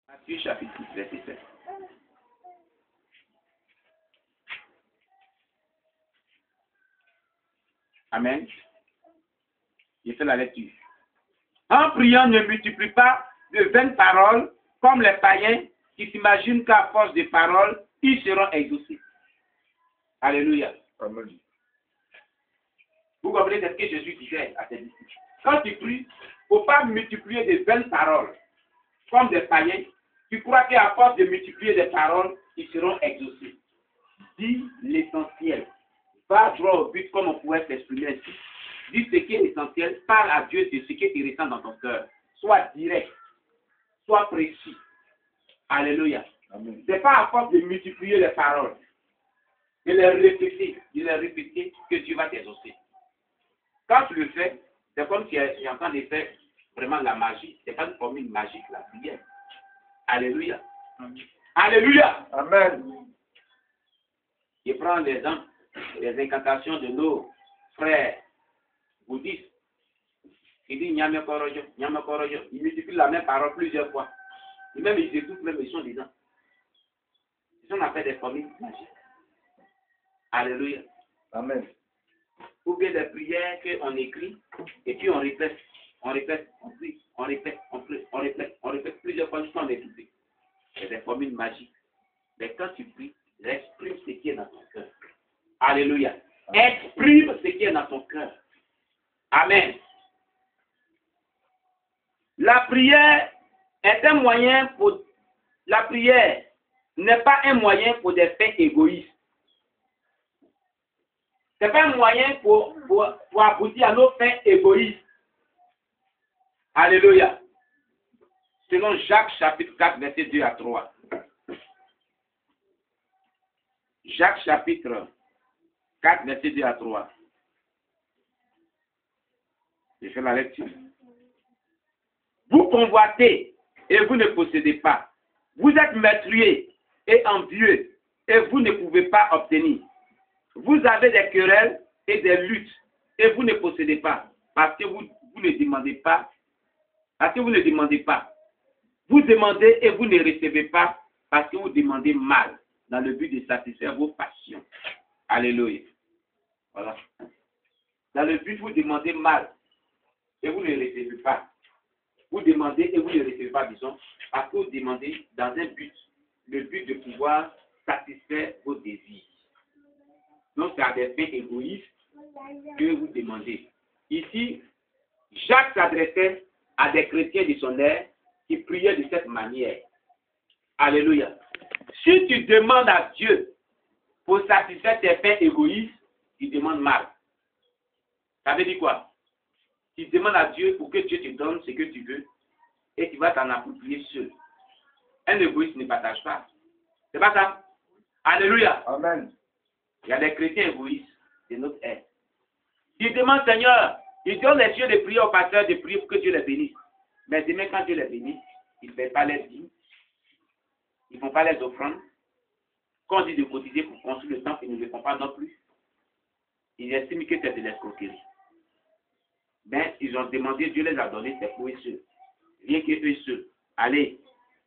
Matthieu chapitre 6, verset 7. Amen. Je fais la lecture. En priant, ne multiplie pas de vaines paroles comme les païens qui s'imaginent qu'à force de paroles, ils seront exaucés. Alléluia. Amen. Vous comprenez ce que Jésus disait à ses disciples. Quand tu pries, il ne faut pas multiplier de vaines paroles comme des païens. Tu crois qu'à force de multiplier des paroles, ils seront exaucés. Dis l'essentiel. Va droit au but comme on pourrait s'exprimer ainsi. Dis ce qui est essentiel. Parle à Dieu de ce qui te ressent dans ton cœur. Sois direct. Sois précis. Alléluia. Ce n'est pas à force de multiplier les paroles, de les répéter que Dieu va t'exaucer. Quand tu le fais, c'est comme si tu es en train de faire vraiment la magie. Ce n'est pas une formule magique, la prière. Alléluia. Amen. Alléluia. Amen. Je prends l'exemple des incantations de nos frères bouddhistes. Ils disent Nyame Korojo, Nyame Korojo. Ils multiplient la même parole plusieurs fois. Et même ils étouffent même, ils sont dedans. Ils ont fait des formules magiques. Alléluia. Amen. Ou bien des prières qu'on écrit et puis on répète, on prie, on répète, on prie, on répète plusieurs fois jusqu'à en écouter. C'est des formules magiques. Mais quand tu pries, exprime ce qui est dans ton cœur. Alléluia. Exprime ce qui est dans ton cœur. Amen. La prière est un moyen pour... La prière n'est pas un moyen pour des fins égoïstes. Ce n'est pas un moyen pour aboutir à nos fins égoïstes. Alléluia. Selon Jacques chapitre 4, verset 2 à 3. Jacques chapitre 4, verset 2 à 3. Je fais la lecture. Vous convoitez et vous ne possédez pas. Vous êtes meurtriers et envieux et vous ne pouvez pas obtenir. Vous avez des querelles et des luttes et vous ne possédez pas parce que vous ne demandez pas. Parce que vous ne demandez pas. Vous demandez et vous ne recevez pas parce que vous demandez mal dans le but de satisfaire vos passions. Alléluia. Voilà. Dans le but, vous demandez mal et vous ne recevez pas. Vous demandez et vous ne recevez pas, disons, parce que vous demandez dans un but, le but de pouvoir satisfaire vos désirs. Donc, c'est à des fins égoïstes que vous demandez. Ici, Jacques s'adressait à des chrétiens de son ère qui priaient de cette manière. Alléluia. Si tu demandes à Dieu pour satisfaire tes fins égoïstes, tu demandes mal. Ça veut dire quoi? Tu demandes à Dieu pour que Dieu te donne ce que tu veux et tu vas t'en approprier seul. Un égoïste ne partage pas. C'est pas ça? Alléluia. Amen. Il y a des chrétiens égoïstes de notre ère. Ils demandent, Seigneur, ils donnent les yeux de prier au pasteur de prier pour que Dieu les bénisse. Mais demain, quand Dieu les bénisse, ils ne paient pas les dîmes. Ils ne font pas les offrandes. Quand on dit de cotiser pour construire le temple, ils ne le font pas non plus. Ils estiment que c'est de l'escroquerie. Mais ils ont demandé, Dieu les a donné, c'est pour eux seuls. Rien qu'eux seuls. Allez,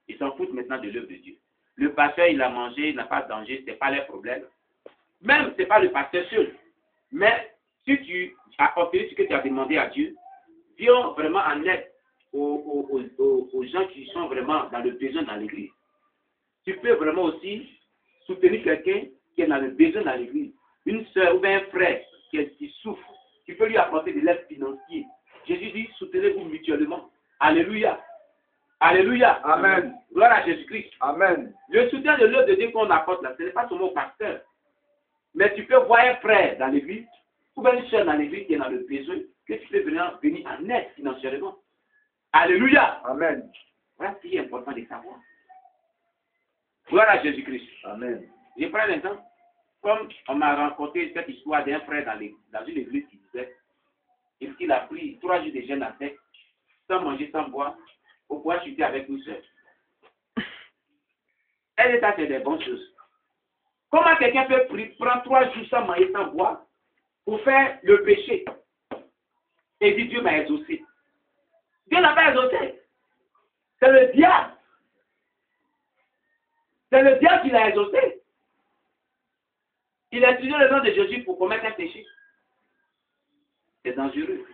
ils s'en foutent maintenant de l'œuvre de Dieu. Le pasteur, il a mangé, il n'a pas de danger, ce n'est pas leur problème. Même, ce n'est pas le pasteur seul. Mais si tu as obtenu ce que tu as demandé à Dieu, viens vraiment en aide aux gens qui sont vraiment dans le besoin dans l'église. Tu peux vraiment aussi soutenir quelqu'un qui est dans le besoin dans l'église. Une soeur ou bien un frère qui souffre. Tu peux lui apporter de l'aide financière. Jésus dit, soutenez-vous mutuellement. Alléluia. Alléluia. Amen. Gloire à Jésus-Christ. Amen. Le soutien de l'œuvre de Dieu qu'on apporte là, ce n'est pas seulement au pasteur. Mais tu peux voir un frère dans l'église, ou bien une soeur dans l'église qui est dans le besoin, que tu peux venir en aide financièrement. Alléluia. Amen. Voilà ce qui est important de savoir. Gloire à Jésus-Christ. Amen. Je prends l'exemple. Comme on m'a raconté cette histoire d'un frère dans une église qui disait qu'il a pris 3 jours de jeûne à sec, sans manger, sans boire, pour pouvoir chuter avec une soeur. Elle est à faire des bonnes choses. Comment quelqu'un peut prendre 3 jours sans manger, sans boire, pour faire le péché? Et dit Dieu m'a exaucé. Dieu n'a pas exaucé. C'est le diable. C'est le diable qui l'a exaucé. Il a utilisé le nom de Jésus pour commettre un péché. C'est dangereux.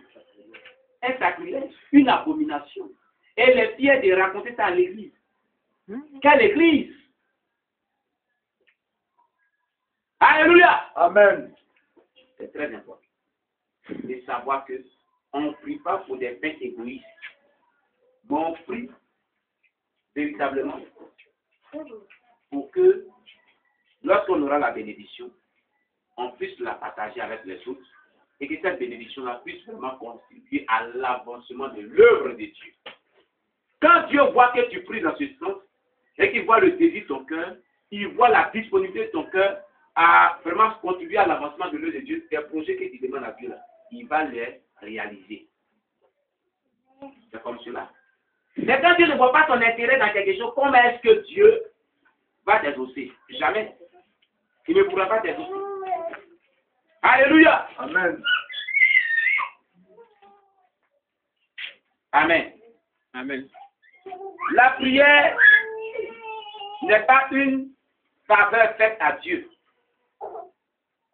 Un sacrilège, une abomination. Et les fiers de raconter ça à l'église. Quelle église? Alléluia. Amen. C'est très important de savoir que on ne prie pas pour des fins égoïstes. Mais on prie véritablement pour que lorsqu'on aura la bénédiction, on puisse la partager avec les autres et que cette bénédiction-là puisse vraiment contribuer à l'avancement de l'œuvre de Dieu. Quand Dieu voit que tu pries dans ce sens et qu'il voit le désir de ton cœur, il voit la disponibilité de ton cœur à vraiment contribuer à l'avancement de l'œuvre de Dieu, tes projets que tu demandes à Dieu, là, il va les réaliser. C'est comme cela. Mais quand Dieu ne voit pas ton intérêt dans quelque chose, comment est-ce que Dieu va t'exaucer? Jamais. Il ne pourra pas t'exaucer. Alléluia. Amen. Amen. Amen. La prière n'est pas une faveur faite à Dieu.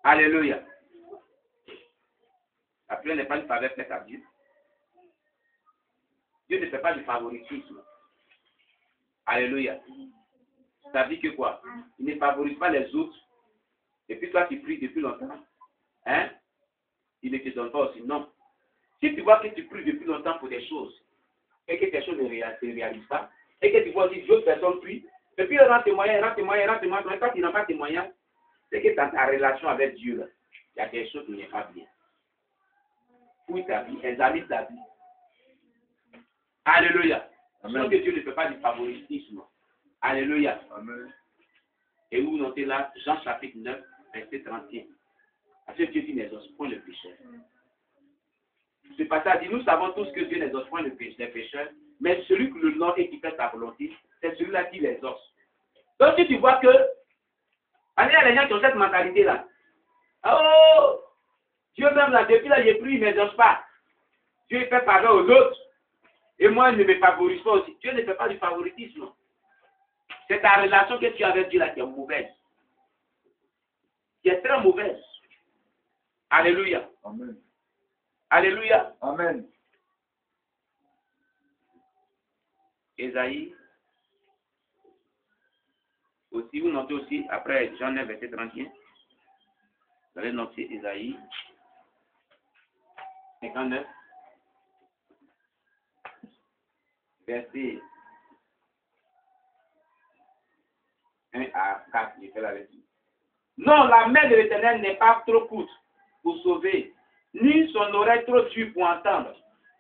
Alléluia. La prière n'est pas une faveur faite à Dieu. Dieu ne fait pas du favoritisme. Alléluia. Ça dit que quoi? Il ne favorise pas les autres. Et puis toi qui pries depuis longtemps, hein? Il ne te donne pas aussi. Non. Si tu vois que tu pries depuis longtemps pour des choses, et que tes choses ne se réalisent pas, et que tu vois aussi d'autres personnes prient, et puis ils rendent tes moyens, mais quand ils n'ont pas tes moyens, c'est que dans ta relation avec Dieu, là, il y a quelque chose qui n'est pas bien. Fouille ta vie, examine ta vie. Alléluia. Amen. Que Dieu ne fait pas du favoritisme. Alléluia. Amen. Et vous notez là, Jean chapitre 9, verset 31. Parce que Dieu dit n'exauce point le pécheur. Ce passage dit, nous savons tous que Dieu n'exauce point les pécheurs, mais celui que le nom et qui fait sa volonté, c'est celui-là qui l'exauce. Donc si tu vois que, il y a les gens qui ont cette mentalité-là. Oh, Dieu même là, depuis là, j'ai pris, il ne m'exauce pas. Dieu fait pardon aux autres. Et moi, il ne me favorise pas aussi. Dieu ne fait pas du favoritisme. C'est ta relation que tu as avec Dieu là qui est mauvaise. Qui est très mauvaise. Alléluia. Amen. Alléluia. Amen. Ésaïe. Aussi, vous notez aussi, après Jean 9, verset 31. Vous allez noter Ésaïe 59. Verset 1 à 4, je fais la lecture. Non, la main de l'Éternel n'est pas trop courte pour sauver, ni son oreille trop dure pour entendre.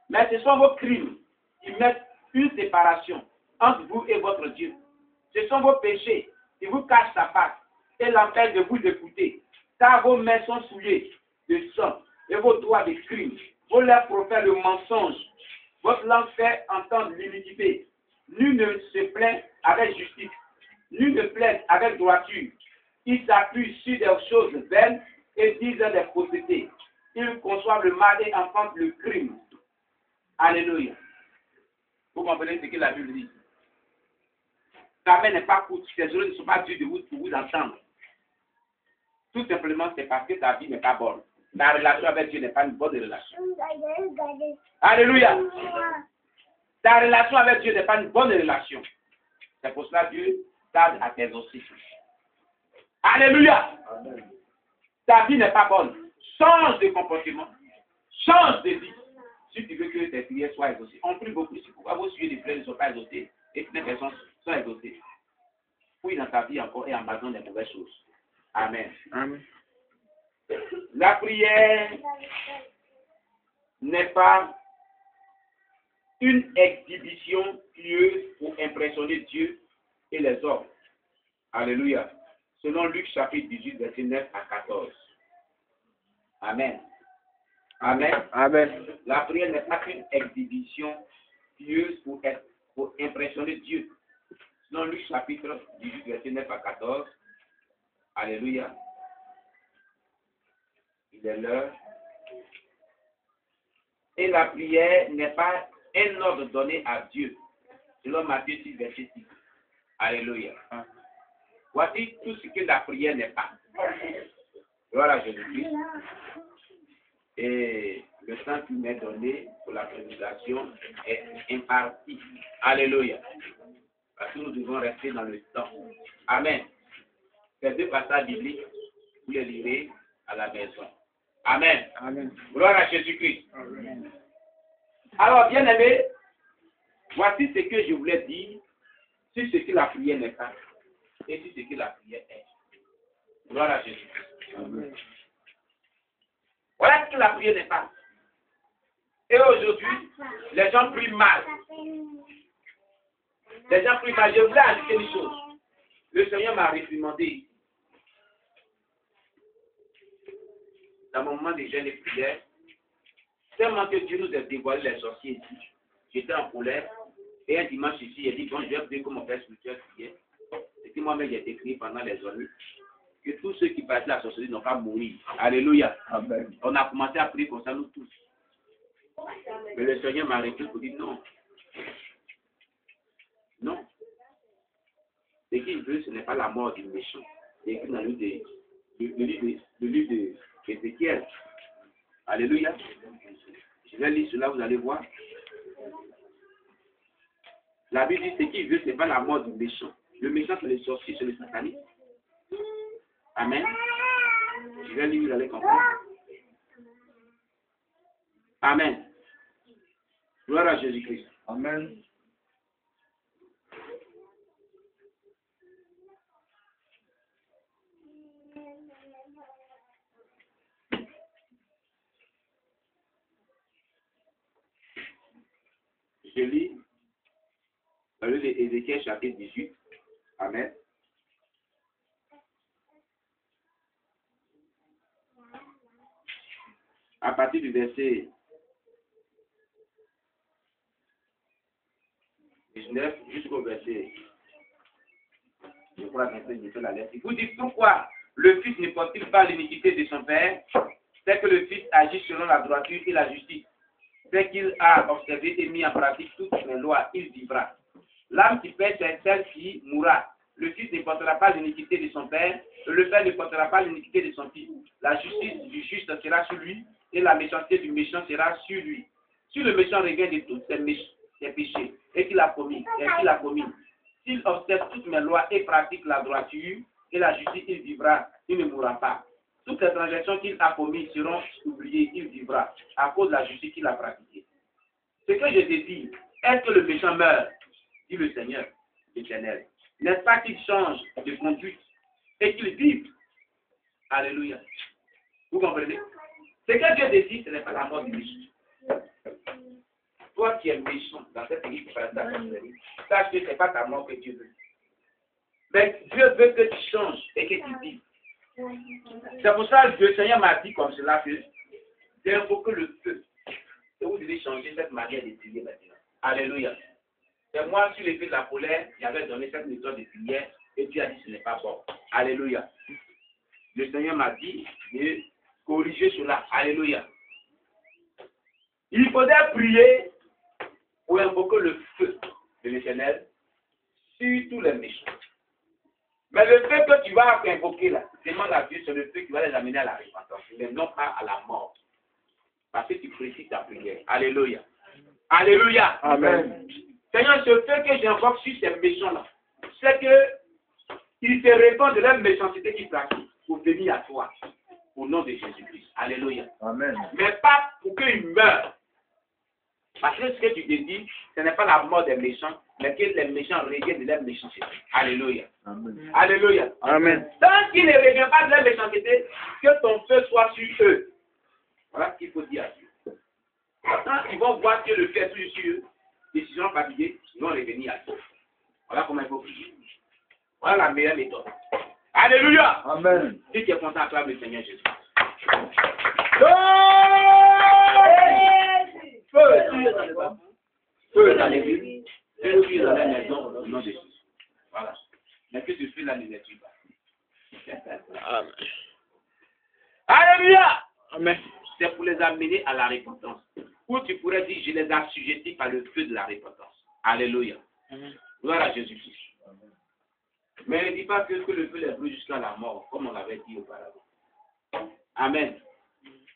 Mais ce sont vos crimes qui mettent une séparation entre vous et votre Dieu. Ce sont vos péchés qui vous cachent sa face et l'empêchent de vous écouter. Car vos mains sont souillées de sang et vos doigts de crimes. Vos lèvres profèrent le mensonge. Votre langue fait entendre l'iniquité. Nul ne se plaint avec justice. Nul ne plaide avec droiture. Ils s'appuient sur des choses vaines et disent des faussetés. Ils conçoivent le mal et enfantent le crime. Alléluia. Vous comprenez ce que la Bible dit? Ta main n'est pas courte, tes oreilles ne sont pas dures de vous pour vous entendre. Tout simplement, c'est parce que ta vie n'est pas bonne. Ta relation avec Dieu n'est pas une bonne relation. Alléluia. Ta relation avec Dieu n'est pas une bonne relation. C'est pour cela que Dieu tarde à t'exaucer. Alléluia. Amen. Ta vie n'est pas bonne. Change de comportement. Change de vie. Si tu veux que tes prières soient exaucées. On prie beaucoup. Si pourquoi vos sujets de prières ne sont pas exaucés et que les personnes sont exaucées. Fouille dans ta vie encore et abandonne les mauvaises choses. Amen. Amen. La prière n'est pas une exhibition pieuse pour impressionner Dieu et les hommes. Alléluia. Selon Luc chapitre 18, verset 9 à 14. Amen. Amen. Amen. La prière n'est pas qu'une exhibition pieuse pour impressionner Dieu. Selon Luc chapitre 18, verset 9 à 14. Alléluia. Il est l'heure. Et la prière n'est pas un ordre donné à Dieu. Selon Matthieu 6, verset 6. Alléluia. Voici tout ce que la prière n'est pas. Gloire à Jésus-Christ. Et le temps qui m'est donné pour la prédication est imparti. Alléluia. Parce que nous devons rester dans le temps. Amen. Ces deux passages bibliques, vous les lirez à la maison. Amen. Amen. Gloire à Jésus-Christ. Amen. Alors, bien aimé, voici ce que je voulais dire sur ce que la prière n'est pas et sur ce que la prière est. Gloire à Jésus-Christ. Amen. Voilà ce que la prière n'est pas. Et aujourd'hui, les gens prient mal. Les gens prient mal. Je voulais ajouter une chose. Le Seigneur m'a réprimandé. Dans mon moment de jeûne et prière, tellement que Dieu nous a dévoilé les sorciers ici. J'étais en colère. Et un dimanche ici, il a dit, bon, je vais prier comme mon père spirituel priait. Et puis moi-même, j'ai été crié pendant les années que tous ceux qui passent la sorcellerie n'ont pas mourir. Alléluia. Amen. On a commencé à prier comme ça, nous tous. Mais le Seigneur m'a arrêté pour dire non. Non. Ce qu'il veut, ce n'est pas la mort du méchant. C'est écrit dans le livre d'Ézéchiel. Alléluia. Je vais lire cela, vous allez voir. La Bible dit ce qu'il veut, ce n'est pas la mort du méchant. Le méchant, c'est le sorcier, c'est le satanisme. Amen. Je vais lire, vous allez comprendre. Amen. Gloire à Jésus-Christ. Amen. Je lis dans le livre d'Ézéchiel chapitre 18. Amen. À partir du verset 19 jusqu'au verset, je crois que je fais la lettre. Vous dites pourquoi le Fils ne porte-t-il pas l'iniquité de son Père? C'est que le Fils agit selon la droiture et la justice. C'est qu'il a observé et mis en pratique toutes les lois, il vivra. L'âme qui pèche, c'est celle qui mourra. Le Fils ne portera pas l'iniquité de son Père, et le Père ne portera pas l'iniquité de son Fils. La justice du juste sera sur lui, et la méchanceté du méchant sera sur lui. Si le méchant revient de tous ses péchés, et qu'il a commis, s'il observe toutes mes lois et pratique la droiture et la justice, il vivra, il ne mourra pas. Toutes les transgressions qu'il a commises seront oubliées, il vivra, à cause de la justice qu'il a pratiquée. Ce que je désire, est-ce que le méchant meurt, dit le Seigneur, l'Éternel. N'est-ce pas qu'il change de conduite et qu'il vive? Alléluia. Vous comprenez? Ce que Dieu désire, ce n'est pas la mort du méchant. Toi qui es méchant dans cette église qui passe ta sorcellerie, sache que ce n'est pas ta mort que Dieu veut. Mais Dieu veut que tu changes et que tu vives. C'est pour ça que le Seigneur m'a dit comme cela que d'invoquer le feu. Et vous devez changer cette manière de prier maintenant. Alléluia. C'est moi, sur l'effet de la colère, j'avais donné cette méthode de prière et Dieu a dit que ce n'est pas bon. Alléluia. Le Seigneur m'a dit de corriger cela. Alléluia. Il faudrait prier pour invoquer le feu de l'Éternel sur tous les méchants. Mais le feu que tu vas invoquer là, demande à Dieu, c'est le feu qui va les amener à la repentance, mais non pas à la mort. Parce que tu précises ta prière. Alléluia. Alléluia. Amen. Seigneur, ce feu que j'invoque sur ces méchants-là, c'est qu'ils se répandent de leur méchanceté qu'ils pratiquent pour venir à toi, au nom de Jésus-Christ. Alléluia. Amen. Mais pas pour qu'ils meurent. Parce que ce que tu te dis, ce n'est pas la mort des méchants, mais que les méchants reviennent de leur méchanceté. Alléluia. Amen. Alléluia. Amen. Tant qu'ils ne reviennent pas de leur méchanceté, que ton feu soit sur eux. Voilà ce qu'il faut dire à Dieu. Quand ils vont voir que le feu est toujours sur eux, ils seront fatigués, ils vont revenir à Dieu. Voilà comment il faut prier. Voilà la meilleure méthode. Alléluia. Amen. Si tu es content, acclame le Seigneur Jésus. Feu dans l'église, feu dans la maison, au nom de Jésus. Voilà. Mais que tu fais là, ne les tue pas. Amen. Alléluia. Amen. C'est pour les amener à la repentance. Ou tu pourrais dire, je les assujettis par le feu de la repentance. Alléluia. Amen. Gloire à Jésus-Christ. Mais ne dis pas que le feu les brûle jusqu'à la mort, comme on l'avait dit auparavant. Amen.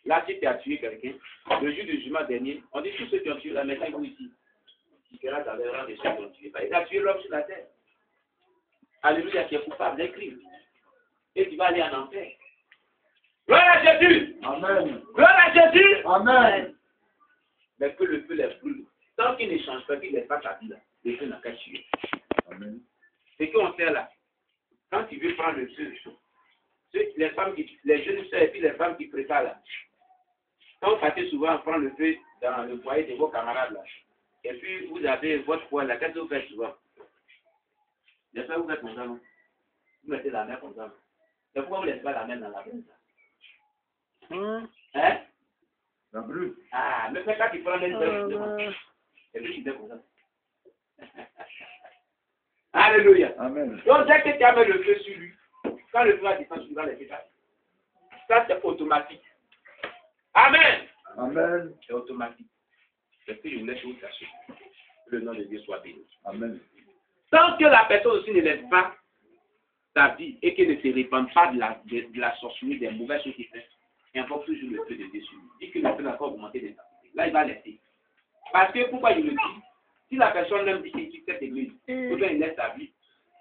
Là, si tu as tué quelqu'un, le jour du jugement dernier, on dit tous ceux qui ont tué, là, mettez-vous ici. Tu seras dans les rangs de ceux qui ont tué. Il a tué l'homme sur la terre. Alléluia, tu es coupable d'un crime. Et tu vas aller en enfer. Gloire à Jésus. Amen. Gloire à Jésus. Amen. Mais que le feu les brûle. Tant qu'il ne change pas, qu'il n'est pas ta vie là, le feu n'a qu'à tuer. Amen. C'est qu'on fait là. Quand tu veux prendre le feu, les femmes les jeunes soeurs et puis les femmes qui préparent là. Quand vous partez souvent prendre le feu dans le foyer de vos camarades là, et puis vous avez votre poêle là, qu'est-ce que vous faites souvent? J'espère que vous faites comme ça, non? Vous mettez la main comme ça. Et pourquoi vous ne laissez pas la main dans la main? Hein? La brûle. Ah, mais c'est quand tu prends une feu, et puis tu fais comme ça. Alléluia. Amen. Donc dès que tu as mis le feu sur lui, quand le feu va descendre, tu vas laisser passer. Ça c'est automatique. Amen. Amen. C'est automatique. C'est ce que je voulais que vous sachiez. Que le nom de Dieu soit béni. Amen. Tant que la personne aussi ne laisse pas sa vie et qu'elle ne se répand pas de la sorcellerie, des mauvaises choses qu'il fait, il invoque toujours le feu de Dieu sur lui. Dit que le feu va encore augmenter des activités. Là, il va laisser. Parce que, pourquoi je le dis? Si la personne même dit qu'il quitte cette église, ou bien il laisse sa vie,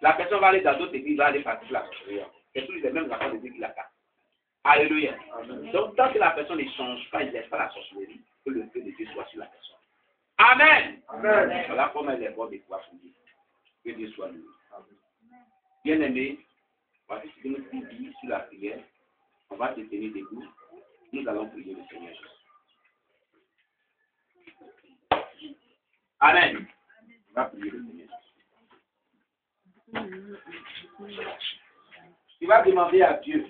la personne va aller dans d'autres églises, va aller participer à la sorcellerie. C'est toujours les mêmes affaires de Dieu qui l'attaquent. Alléluia. Amen. Donc, tant que la personne ne change pas, il ne laisse pas la sorcellerie, que le feu de Dieu soit sur la personne. Amen. Amen. Voilà comment elle est bonne de pouvoir prier. Que Dieu soit loué. Bien aimé, voici ce que nous dit sur la prière. On va se tenir debout. Nous allons prier le Seigneur Jésus. Amen. On va prier le Seigneur Jésus. Tu vas demander à Dieu,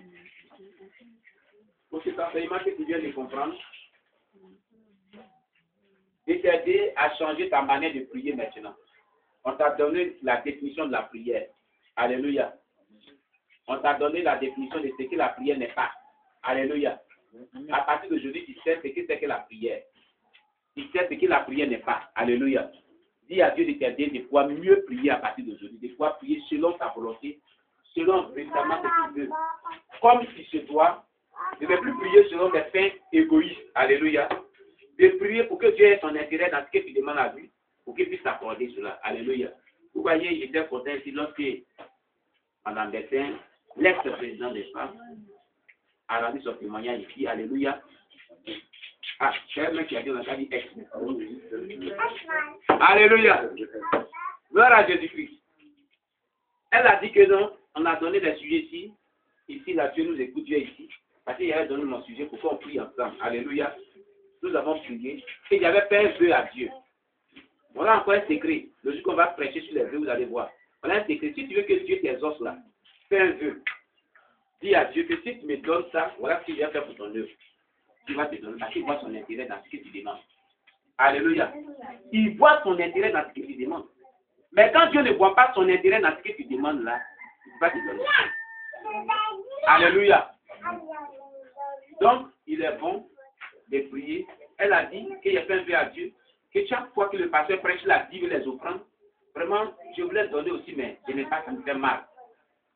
pour cet enseignement que tu viens de comprendre, de t'aider à changer ta manière de prier maintenant. On t'a donné la définition de la prière. Alléluia. On t'a donné la définition de ce que la prière n'est pas. Alléluia. À partir d'aujourd'hui, tu sais ce que c'est que la prière. Tu sais ce que la prière n'est pas. Alléluia. Dis à Dieu de t'aider de pouvoir mieux prier à partir d'aujourd'hui, de pouvoir prier selon ta volonté, selon véritablement ce que tu veux. Comme si chez toi, ne veux plus prier selon des fins égoïstes. Alléluia. De prier pour que Dieu ait son intérêt dans ce que tu demandes à lui, pour qu'il puisse t'accorder cela. Alléluia. Vous voyez, j'étais content ici lorsque Mme Destin, l'ex-président des femmes, a rendu son témoignage ici. Alléluia. Ah, c'est un mec qui a dit, on a dit ex. Alléluia. Gloire à Jésus-Christ. Elle a dit que non, on a donné des sujets ici. Ici, là, Dieu nous écoute, Dieu est ici. Parce qu'il avait donné mon sujet pour qu'on prie ensemble. Alléluia. Nous avons prié. Et j'avais fait un vœu à Dieu. Voilà encore un secret. Le jour qu'on va prêcher sur les vœux, vous allez voir. Voilà un secret. Si tu veux que Dieu t'exauce là, fais un vœu. Dis à Dieu que si tu me donnes ça, voilà ce qu'il vient faire pour ton œuvre. Tu vas te donner parce qu'il voit son intérêt dans ce que tu demandes. Alléluia. Il voit son intérêt dans ce que tu demandes. Mais quand Dieu ne voit pas son intérêt dans ce que tu demandes là, il va te donner. Alléluia. Donc, il est bon de prier. Elle a dit qu'il a fait un vœu à Dieu, que chaque fois que le pasteur prêche la Bible et les offrandes, vraiment, je voulais donner aussi, mais je n'ai pas, ça me fait mal.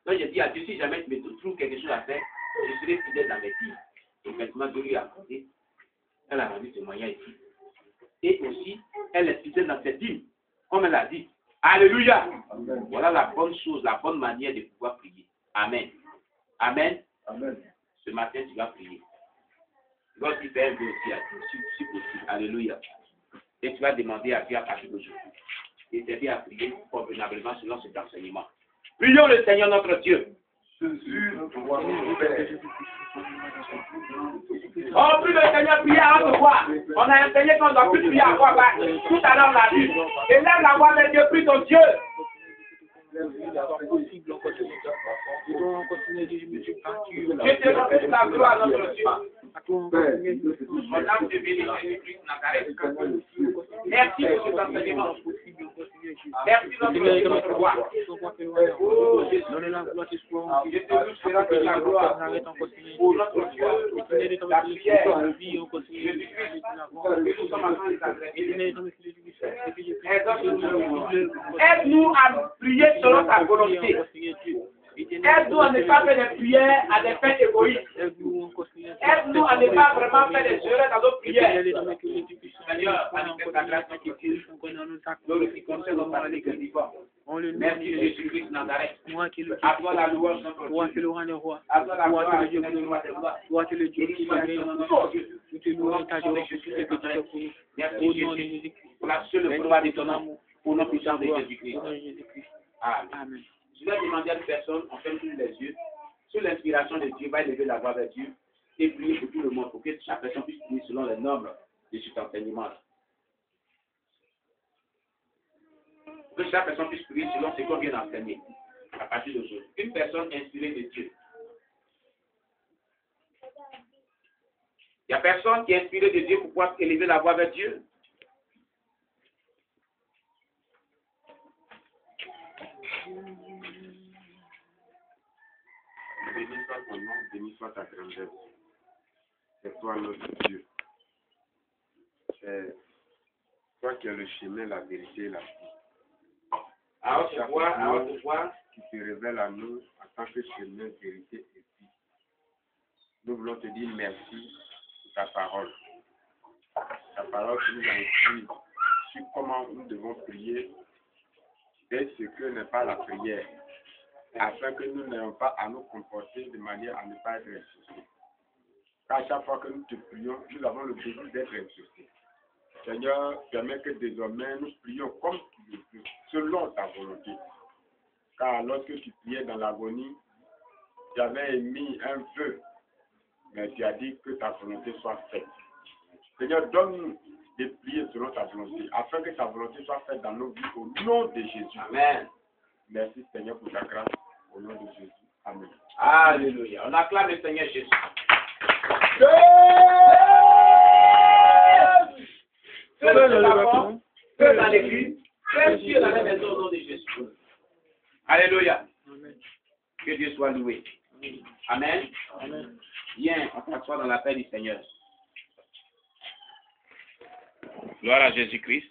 Donc, j'ai dit à Dieu, si jamais tu me trouves quelque chose à faire, je serai fidèle dans mes dîmes. Et maintenant, Dieu lui a accordé. Elle a rendu témoignage ici. Et aussi, elle est fidèle dans ses dîmes, comme elle a dit. Alléluia. Amen. Voilà la bonne chose, la bonne manière de pouvoir prier. Amen. Amen. Amen. Ce matin, tu vas prier. Tu vas aussi faire un peu aussi à Dieu, si possible. Alléluia. Et tu vas demander à Dieu à partir d'aujourd'hui. Et t'aider à prier convenablement selon cet enseignement. Prions le Seigneur notre Dieu. Oh, prie le Seigneur, priez à haute voix. On a enseigné qu'on doit plus prier à voix basse. Tout à l'heure, on l'a vu. Et lève la voix de Dieu, prie ton Dieu. Je te rends toute la gloire à notre Dieu. Mon âme te bénit, Jésus-Christ Nazareth. Merci pour cet enseignement. Merci notre roi. Oh Jésus, je te loue cela que la gloire pour notre Dieu, la prière, Jésus-Christ, que nous sommes en train de t'adresser. Aide-nous à prier selon ta volonté. Aide-nous à ne pas faire des prières à des fins égoïstes. Aide-nous à ne pas vraiment faire des erreurs dans nos prières. Seigneur, manifeste ta grâce dans notre vie. Glorifions ce nom avec le vivant. Merci Jésus-Christ de Nazareth. À toi la louange, notre Dieu. À toi la gloire, à Dieu le roi des gloires. le Dieu qui est nous te louons ta joie pour tout ce que tu fais pour nous. Merci Jésus pour la seule gloire de ton nom, pour notre puissance de Jésus-Christ. Amen. Je vais demander à une personne, on ferme tous les yeux, sous l'inspiration de Dieu, va élever la voix vers Dieu et prier pour tout le monde, pour que chaque personne puisse prier selon les normes de cet enseignement. Que chaque personne puisse prier selon ce qu'on vient d'enseigner à partir d'aujourd'hui. Une personne inspirée de Dieu. Il n'y a personne qui est inspiré de Dieu pour pouvoir élever la voix vers Dieu. Béni soit ton nom, béni soit ta grandeur. C'est toi notre Dieu. C'est toi qui es le chemin, la vérité et la vie. À haute voix, qui se révèle à nous en tant que chemin, vérité et vie. Nous voulons te dire merci pour ta parole. Ta parole qui nous a écrit sur comment nous devons prier et ce que n'est pas la prière, afin que nous n'ayons pas à nous comporter de manière à ne pas être insultés. Car à chaque fois que nous te prions, nous avons le besoin d'être insultés. Seigneur, permets que désormais nous prions comme tu le veux, selon ta volonté. Car lorsque tu priais dans l'agonie, tu avais émis un vœu, mais tu as dit que ta volonté soit faite. Seigneur, donne-nous de prier selon ta volonté, afin que ta volonté soit faite dans nos vies au nom de Jésus. Amen. Merci Seigneur pour ta grâce, au nom de Jésus. Amen. Alléluia. On acclame le Seigneur Jésus. Fais dans la porte, fais dans l'église, fais Dieu dans la maison au nom de Jésus. Alléluia. Amen. Que Dieu soit loué. Amen. Amen. Viens, on s'assoit dans la paix du Seigneur. Gloire à Jésus-Christ.